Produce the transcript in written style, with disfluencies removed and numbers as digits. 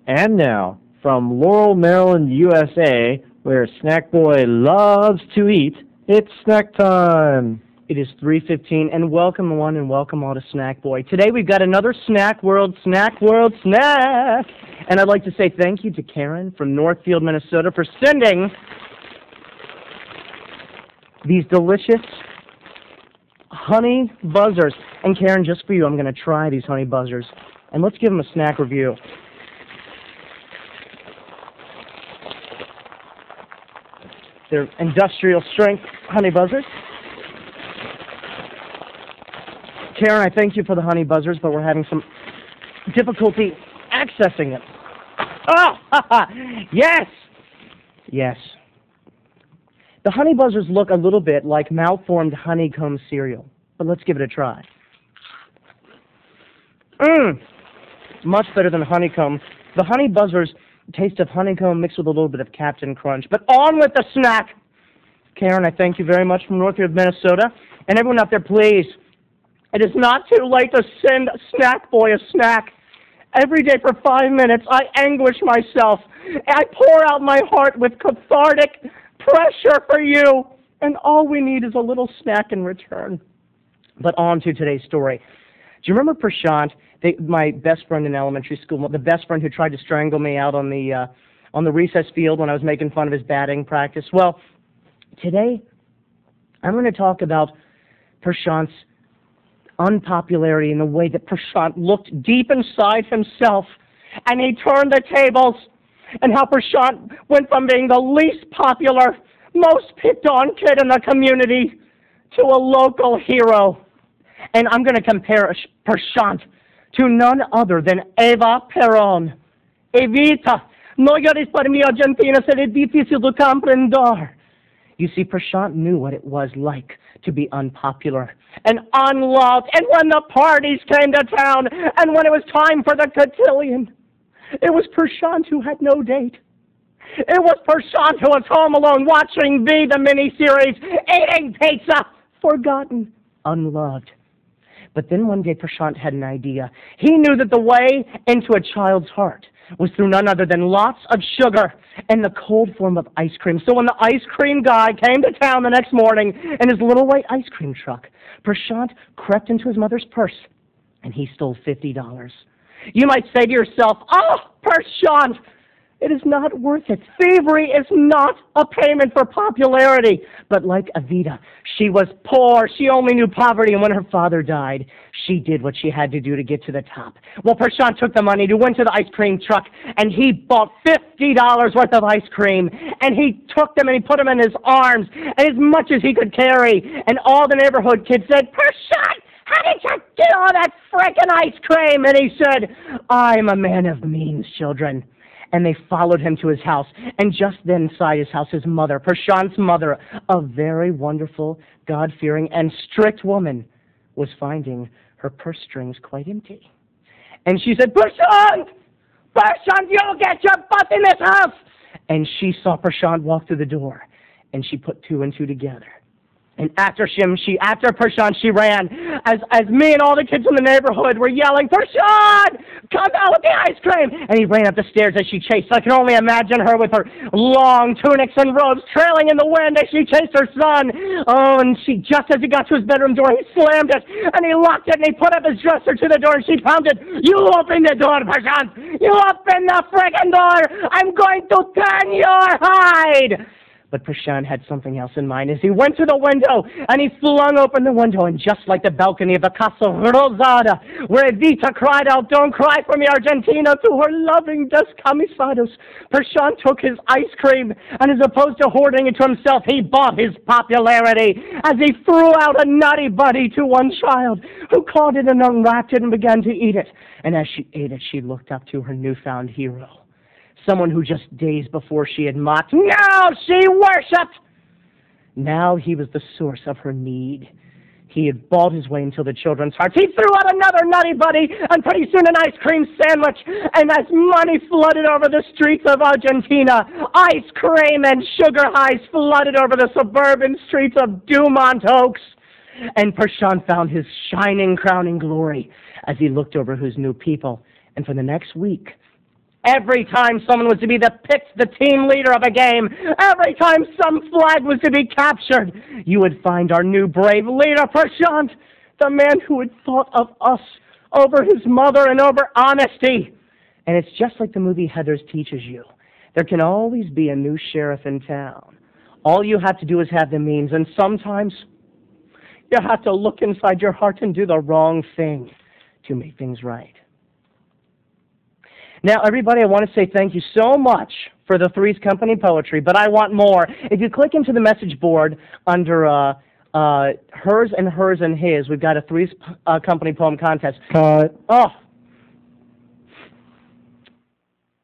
And now, from Laurel, Maryland, USA, where Snackboy loves to eat, it's snack time. It is 3:15, and welcome one and welcome all to Snackboy. Today we've got another Snack World snack! And I'd like to say thank you to Karen from Northfield, Minnesota for sending these delicious honey buzzers. And Karen, just for you, I'm going to try these honey buzzers. And let's give them a snack review. They're industrial strength honey buzzers. Karen, I thank you for the honey buzzers, but we're having some difficulty accessing them. Oh, yes! Yes. The honey buzzers look a little bit like malformed honeycomb cereal, but let's give it a try. Much better than honeycomb. The honey buzzers taste of honeycomb mixed with a little bit of Captain Crunch. But on with the snack! Karen, I thank you very much from Northfield, Minnesota. And everyone out there, please, it is not too late to send Snackboy a snack. Every day for 5 minutes, I anguish myself. I pour out my heart with cathartic pressure for you. And all we need is a little snack in return. But on to today's story. Do you remember Prashant, my best friend in elementary school, the best friend who tried to strangle me out on the recess field when I was making fun of his batting practice? Well, today I'm going to talk about Prashant's unpopularity in the way that Prashant looked deep inside himself and he turned the tables, and how Prashant went from being the least popular, most picked on kid in the community to a local hero. And I'm going to compare Prashant to none other than Eva Perón. Evita, no llores por mi Argentina, será difícil de comprender. You see, Prashant knew what it was like to be unpopular and unloved. And when the parties came to town, and when it was time for the cotillion, it was Prashant who had no date. It was Prashant who was home alone watching V, the miniseries, eating pizza, forgotten, unloved. But then one day Prashant had an idea. He knew that the way into a child's heart was through none other than lots of sugar and the cold form of ice cream. So when the ice cream guy came to town the next morning in his little white ice cream truck, Prashant crept into his mother's purse and he stole $50. You might say to yourself, "Oh, Prashant, it is not worth it. Thievery is not a payment for popularity." But like Evita, she was poor. She only knew poverty, and when her father died, she did what she had to do to get to the top. Well, Prashant took the money, he went to the ice cream truck, and he bought $50 worth of ice cream, and he took them and he put them in his arms, and as much as he could carry, and all the neighborhood kids said, "Prashant, how did you get all that frickin' ice cream?" And he said, "I'm a man of means, children." And they followed him to his house. And just then inside his house, his mother, Prashant's mother, a very wonderful, God-fearing, and strict woman, was finding her purse strings quite empty. And she said, "Prashant! Prashant, you'll get your butt in this house!" And she saw Prashant walk through the door. And she put two and two together. And after Prashant, she ran, as me and all the kids in the neighborhood were yelling, "Prashant, come out with the ice cream!" And he ran up the stairs as she chased. I can only imagine her with her long tunics and robes trailing in the wind as she chased her son. Oh, and just as he got to his bedroom door, he slammed it, and he locked it, and he put up his dresser to the door, and she pounded, "You open the door, Prashant! You open the friggin' door! I'm going to turn your hide!" But Prashant had something else in mind as he went to the window and he flung open the window, and just like the balcony of the Casa Rosada, where Evita cried out, "Don't cry for me, Argentina," to her loving descamisados, Prashant took his ice cream, and as opposed to hoarding it to himself, he bought his popularity as he threw out a nutty buddy to one child who caught it and unwrapped it and began to eat it. And as she ate it, she looked up to her newfound hero. Someone who just days before she had mocked, now she worshipped. Now he was the source of her need. He had bought his way into the children's hearts. He threw out another nutty buddy, and pretty soon an ice cream sandwich. And as money flooded over the streets of Argentina, ice cream and sugar highs flooded over the suburban streets of Dumont Oaks. And Prashant found his shining crowning glory as he looked over his new people. And for the next week, Every time someone was to be picked the team leader of a game, every time some flag was to be captured, you would find our new brave leader, Prashant, the man who had thought of us over his mother and over honesty. And it's just like the movie Heathers teaches you. There can always be a new sheriff in town. All you have to do is have the means, and sometimes you have to look inside your heart and do the wrong thing to make things right. Now, everybody, I want to say thank you so much for the Three's Company poetry, but I want more. If you click into the message board under hers and his, we've got a Three's Company poem contest. Cut. Oh,